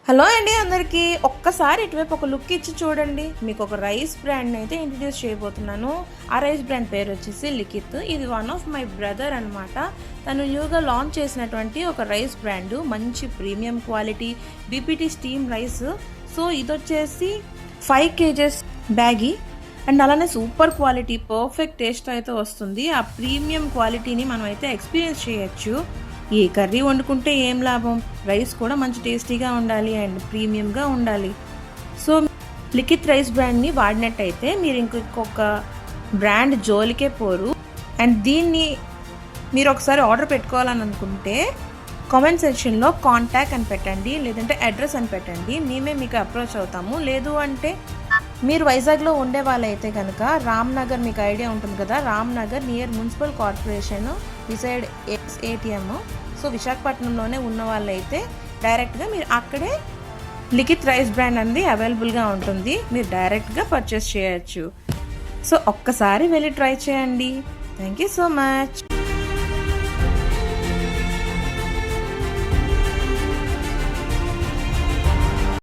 Hello అండి అందరికీ. ఒక్కసారి ఇటువైపు ఒక లుక్ ఇచ్చి చూడండి. మీకు ఒక రైస్ బ్రాండ్ని అయితే ఇంట్రడ్యూస్ చేయబోతున్నాను. ఆ రైస్ బ్రాండ్ పేరు వచ్చేసి లిఖిత్. ఇది వన్ ఆఫ్ మై బ్రదర్ అనమాట. తను న్యూగా లాంచ్ చేసినటువంటి ఒక రైస్ బ్రాండ్. మంచి premium quality BPT steam rice. So ఇది వచ్చేసి 5 kgs బ్యాగీ అండ్ అలానే సూపర్ క్వాలిటీ పర్ఫెక్ట్ టేస్ట్ అయితే వస్తుంది. ఆ ప్రీమియం క్వాలిటీని మనం అయితే ఎక్స్పీరియన్స్ చేయొచ్చు. ఏ కర్రీ వండుకుంటే ఏం లాభం, రైస్ కూడా మంచి టేస్టీగా ఉండాలి అండ్ ప్రీమియంగా ఉండాలి. సో లిఖిత్ రైస్ బ్రాండ్ని వాడినట్టయితే మీరు ఇంకొక బ్రాండ్ జోలికే పోరు. అండ్ దీన్ని మీరు ఒకసారి ఆర్డర్ పెట్టుకోవాలని అనుకుంటే కామెంట్ సెక్షన్లో కాంటాక్ట్ అని పెట్టండి, లేదంటే అడ్రస్ అని పెట్టండి. మేమే మీకు అప్రోచ్ అవుతాము. లేదు అంటే మీరు వైజాగ్లో ఉండే వాళ్ళైతే కనుక రామ్నగర్, మీకు ఐడియా ఉంటుంది కదా, Ramnagar near municipal corporation beside ATM. So విశాఖపట్నంలోనే ఉన్న వాళ్ళైతే డైరెక్ట్గా మీరు అక్కడే లిఖిత్ రైస్ బ్రాండ్ అనేది అవైలబుల్గా ఉంటుంది. మీరు డైరెక్ట్గా పర్చేస్ చేయొచ్చు. సో ఒక్కసారి వెళ్ళి ట్రై చేయండి. Thank you so much.